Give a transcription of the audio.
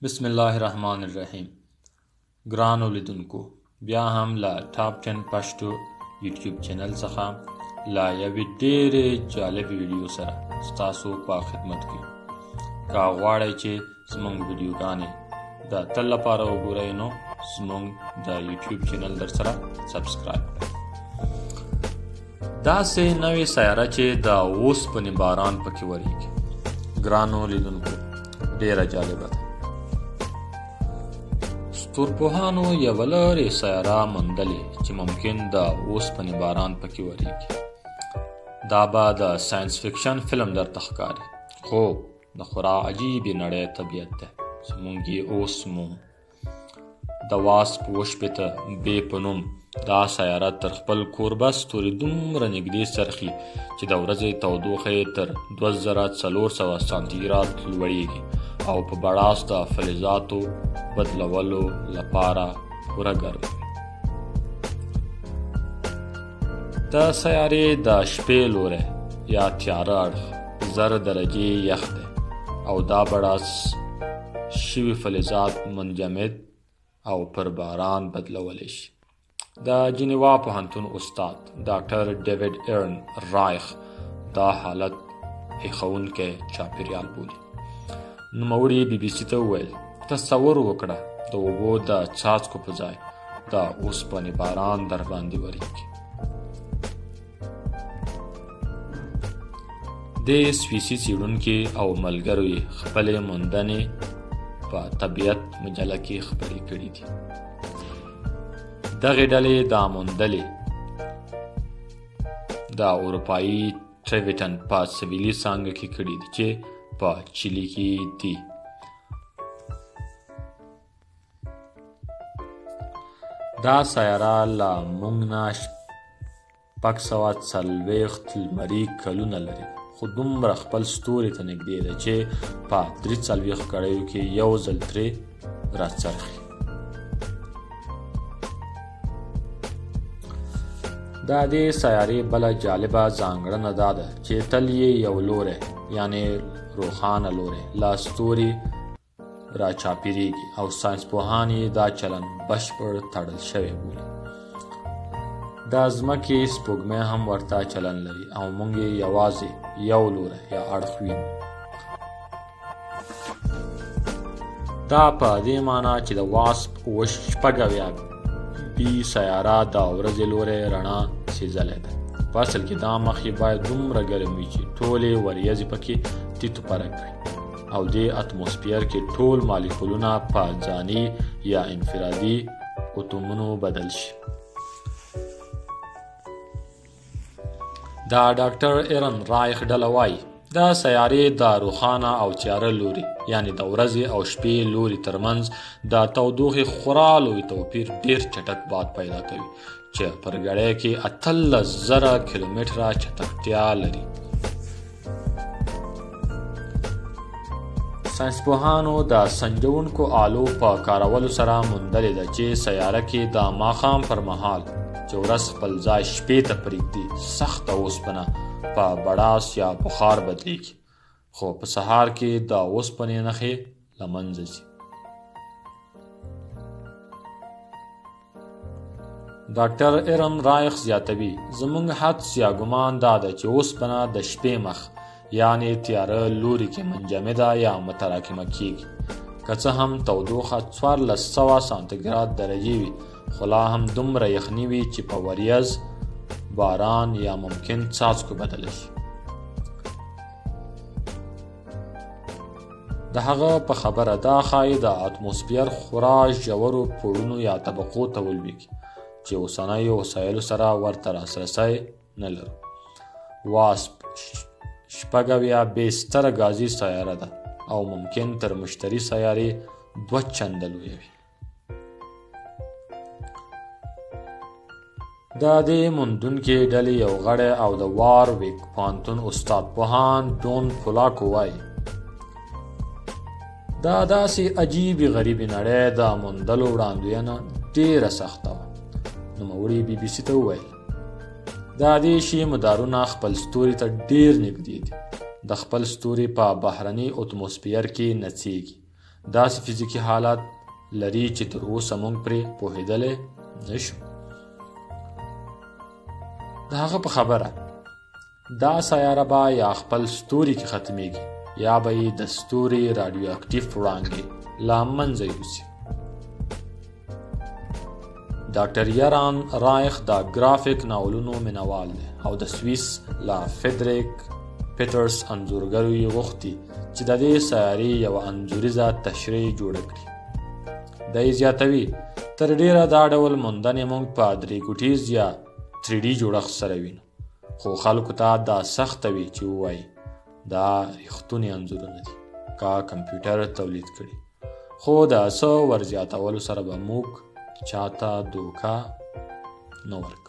بسم الله الرحمن الرحیم. ګرانو لیدونکو، بیا هم له ټاپ 10 پښتو یوټیوب چینل څخه له یوې ډېرې جالبې ویډیو سره ستاسو په خدمت کې. که غواړئ چې زموږ ویډیوګانې د تل لپاره وګورئ نو زموږ د یوټیوب چینل در سره سبسکرایب کړئ. داسې نوې سیاره چې د اوسپنې باران پکې وریږي. ګرانو لیدونکو، ډېره جالبه ده. ستورپوهانو یوه لرې سیاره موندلې چې ممکن د اوسپنې باران پکې وریږي. دا به د ساینس فکشن فلم درته ښکاري، خو د خورا عجیبې نړۍ طبیعت دی چې موږ یې اوس مومو. د واسپ 78 بې په نوم دا سیاره تر خپل کوربه ستوري دومره نږدې څرخي چې د ورځې تودوخه یې تر 2400 سانتیګراد لوړیږي او په بړاس د فلزاتو بدلولو لپاره پوره ګرم وي. د سیارې د شپې لوری یا تیاره اړخ 0 درجې یخ دی او دا بړاس شوي فلزات منجمد او پر باران بدلولی شي. د جنیوا پوهنتون استاد ډاکټر ډیوډ ایرن رایخ دا حالت هیښوونکی چاپیریال بولي. نوموړي بي بي سي ته وویل، تصور وکړه د اوبو د څاڅکو په ځای د اوسپنې باران در باندې وریږي. د سویسي څېړونکي او ملګرو یې خپلې موندنې په طبیعت مجله کې خپرې کړي دي. دغې ډلې دا موندلې د اروپایي ټریویټن په سویلي څانګه کې کړي دي چې په چیلي کې دي. دا سیاره له موږ نه 640 لمري کلونه لري، خو دومره خپل ستوري ته نږدې ده چې په 43 کړیو کې یو ځل ترې راڅرخي. دا دې سیارې بله جالبه ځانګړنه دا ده چې تل یې یو لوری یعنی روښانه لوری له ستوري را چاپیریږي او ساینسپوهان یې دا چلن بشپړ تړل شوی بولي. د ځمکې سپوږمۍ هم ورته چلن لري او موږ یې یوازې یو لوری یا اړخ وینو. دا په دې معنا چې د واسپ 78 بي سیاره د ورځې لوری رڼا سېزلی ده. په اصل کې دا مخ یې باید دومره ګرم وي چې ټولې وریځې پکې تیتو پرک کړي او د اتموسفیر کې ټول مالیکولونه په ځاني یا انفرادي اتومونو بدل شي. دا ډاکټر ایرن رایخ ډله وایي دا سیارې د روښانه او تیاره لوري یعنی د ورځې او شپې لوري ترمنځ د تودوخې خورا لوی توپیر ډیر چټک باد پیدا کوي چې پر ګړۍ کې 18,000 کیلومتره چټکتیا لري. ساینسپوهانو د سنجونکو آلو په کارولو سره موندلې ده چې سیاره کې د ماښام پر مهال چې ورځ خپل ځای شپې ته پرېږدي سخته اوسپنه په بړاس یا بخار بدلیږي، خو په سهار کې د اوسپنې نښې له منځه ځي. ډاکټر ایرن رایخ زیاتوي، زموږ حدس یا ګمان دا ده چې اوسپنه د شپې مخ یعنی تیاره لوري کې منجمده یا متراکمه کیږي. که څه هم تودوخه 1400 سانتیګراد درجې وي، خو لا هم دومره یخني وي چې په وریځ، باران یا ممکن څاڅکو بدل شي. د هغه په خبره دا ښایي د اتموسفیر خورا ژورو پوړونو یا طبقو ته ولویږي چې اوسنیو وسایلو سره ورته لاسرسی نه لرو. واسپ 78 بې ستره ګازي سیاره ده او ممکن تر مشتري سیارې 2 چنده لویه وي. د دې موندونکې ډلې یو غړی او د وارویک پوهنتون استاد پوهان ډون پولاکو وایي دا داسې عجیبې غریبې نړۍ د موندلو وړاندوینه ډیره سخته وه. نوموړي بي بي سي ته وویل دا دې شي مدارونه خپل ستوري ته ډیر نږدې دي، د خپل ستوري په بهرني اتموسفیر کې نڅیږي. داسې فزیکي حالات لري چې تر اوسه موږ پرې پوهېدلی نشو. د هغه په خبره دا سیاره به یا خپل ستوري کې ختمیږي یا به یې د ستوري رادیو اکټیف وړانګې له منځه یوسي. ډاکټر یران رایخ د ګرافیک ناولونو مینوال دی او د سویس له فیدریک پیټرس انځورګرو یې غوښتي چې د دې سیارې یوه انځوریزه تشریح جوړه کړي. دی زیاتوي تر ډیره دا ډول موندنې موږ په 3 ګوټیز یا 3D جوړښت سره وینو، خو خلکو ته دا سخته وي چې ووایي دا ریښتوني انځورونه دي که کمپیوټر تولید کړي، خو د څه ورزیاتولو سره به موږ چاته دوکه نه ورکوي.